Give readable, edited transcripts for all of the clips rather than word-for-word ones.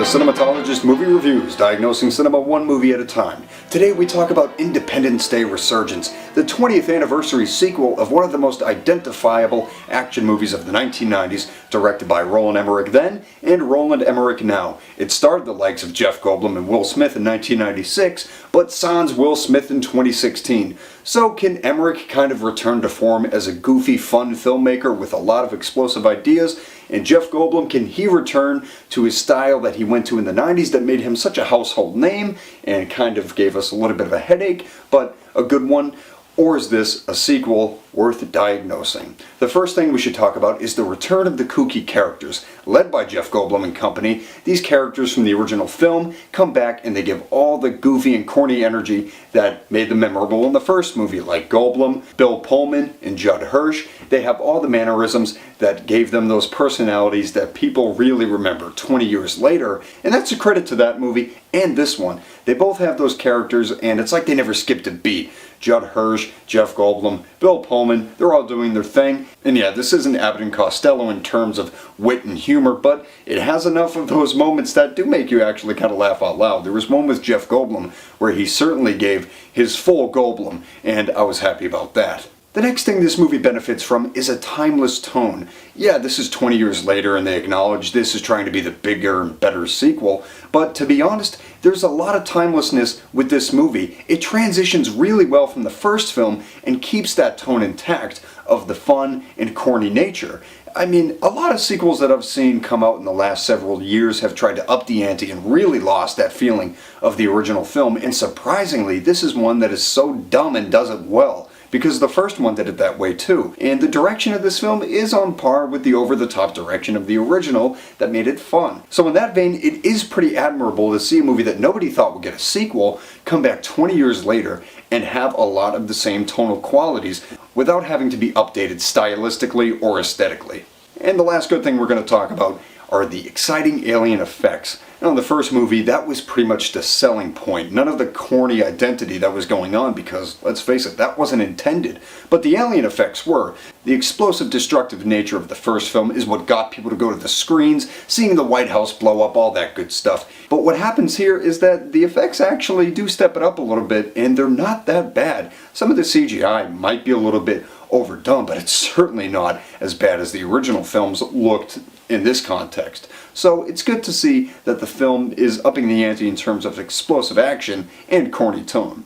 the Cinematologist Movie Reviews, diagnosing cinema one movie at a time. Today we talk about Independence Day Resurgence, the 20th anniversary sequel of one of the most identifiable action movies of the 1990s, directed by Roland Emmerich then and Roland Emmerich now. It starred the likes of Jeff Goldblum and Will Smith in 1996, but sans Will Smith in 2016. So can Emmerich kind of return to form as a goofy, fun filmmaker with a lot of explosive ideas? And Jeff Goldblum, can he return to his style that he went to in the 90s that made him such a household name and kind of gave us a little bit of a headache, but a good one? Or is this a sequel worth diagnosing? The first thing we should talk about is the return of the kooky characters. Led by Jeff Goldblum and company, these characters from the original film come back and they give all the goofy and corny energy that made them memorable in the first movie, like Goldblum, Bill Pullman, and Judd Hirsch. They have all the mannerisms that gave them those personalities that people really remember 20 years later, and that's a credit to that movie and this one. They both have those characters, and it's like they never skipped a beat. Judd Hirsch, Jeff Goldblum, Bill Pullman, they're all doing their thing. And yeah, this isn't Abbott and Costello in terms of wit and humor, but it has enough of those moments that do make you actually kind of laugh out loud. There was one with Jeff Goldblum where he certainly gave his full Goldblum, and I was happy about that. The next thing this movie benefits from is a timeless tone. Yeah, this is 20 years later and they acknowledge this is trying to be the bigger and better sequel, but to be honest, there's a lot of timelessness with this movie. It transitions really well from the first film and keeps that tone intact of the fun and corny nature. I mean, a lot of sequels that I've seen come out in the last several years have tried to up the ante and really lost that feeling of the original film, and surprisingly, this is one that is so dumb and does it well, because the first one did it that way too. And the direction of this film is on par with the over-the-top direction of the original that made it fun. So in that vein, it is pretty admirable to see a movie that nobody thought would get a sequel come back 20 years later and have a lot of the same tonal qualities without having to be updated stylistically or aesthetically. And the last good thing we're going to talk about are the exciting alien effects. Now, in the first movie, that was pretty much the selling point. None of the corny identity that was going on because, let's face it, that wasn't intended. But the alien effects were. The explosive, destructive nature of the first film is what got people to go to the screens, seeing the White House blow up, all that good stuff. But what happens here is that the effects actually do step it up a little bit, and they're not that bad. Some of the CGI might be a little bit overdone, but it's certainly not as bad as the original films looked in this context. So it's good to see that the film is upping the ante in terms of explosive action and corny tone.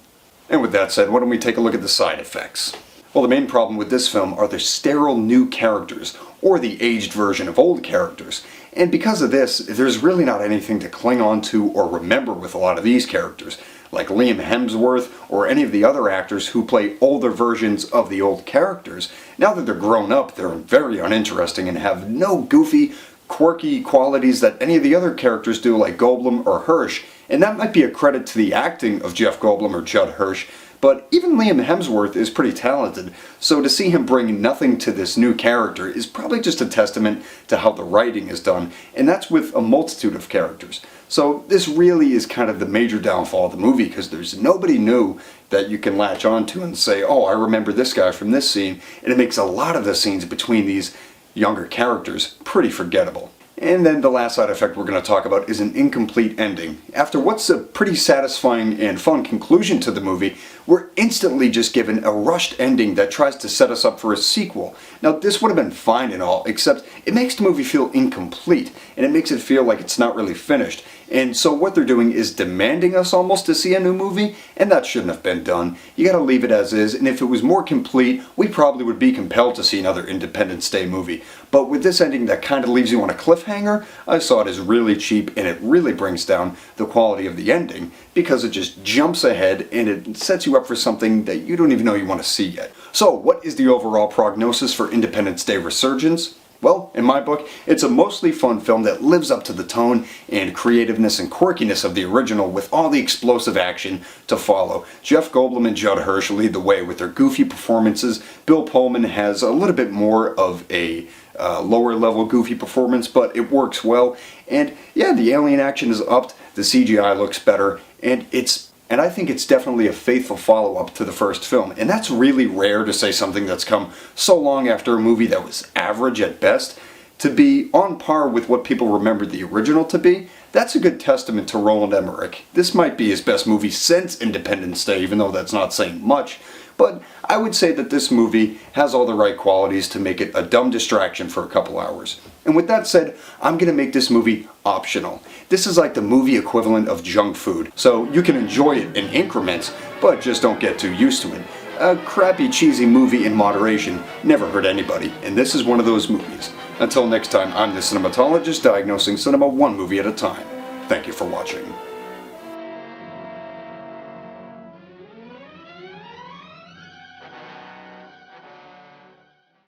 And with that said, why don't we take a look at the side effects? Well, the main problem with this film are the sterile new characters, or the aged version of old characters. And because of this, there's really not anything to cling on to or remember with a lot of these characters, like Liam Hemsworth or any of the other actors who play older versions of the old characters. Now that they're grown up, they're very uninteresting and have no goofy, quirky qualities that any of the other characters do, like Goldblum or Hirsch. And that might be a credit to the acting of Jeff Goldblum or Judd Hirsch, but even Liam Hemsworth is pretty talented, so to see him bring nothing to this new character is probably just a testament to how the writing is done, and that's with a multitude of characters. So this really is kind of the major downfall of the movie, because there's nobody new that you can latch onto and say, oh, I remember this guy from this scene, and it makes a lot of the scenes between these younger characters pretty forgettable. And then the last side effect we're going to talk about is an incomplete ending. After what's a pretty satisfying and fun conclusion to the movie, we're instantly just given a rushed ending that tries to set us up for a sequel. Now, this would have been fine and all, except it makes the movie feel incomplete, and it makes it feel like it's not really finished. And so what they're doing is demanding us almost to see a new movie, and that shouldn't have been done. You gotta leave it as is, and if it was more complete, we probably would be compelled to see another Independence Day movie. But with this ending that kind of leaves you on a cliffhanger, I saw it as really cheap, and it really brings down the quality of the ending, because it just jumps ahead and it sets you up for something that you don't even know you want to see yet. So, what is the overall prognosis for Independence Day Resurgence? Well, in my book, it's a mostly fun film that lives up to the tone and creativeness and quirkiness of the original with all the explosive action to follow. Jeff Goldblum and Judd Hirsch lead the way with their goofy performances. Bill Pullman has a little bit more of a lower level goofy performance, but it works well. And yeah, the alien action is upped, the CGI looks better, and I think it's definitely a faithful follow-up to the first film. And that's really rare to say something that's come so long after a movie that was average at best. To be on par with what people remembered the original to be, That's a good testament to Roland Emmerich. This might be his best movie since Independence Day, even though that's not saying much. But I would say that this movie has all the right qualities to make it a dumb distraction for a couple hours. And with that said, I'm going to make this movie optional. This is like the movie equivalent of junk food, so you can enjoy it in increments, but just don't get too used to it. A crappy, cheesy movie in moderation never hurt anybody, and this is one of those movies. Until next time, I'm the Cinematologist, diagnosing cinema one movie at a time. Thank you for watching.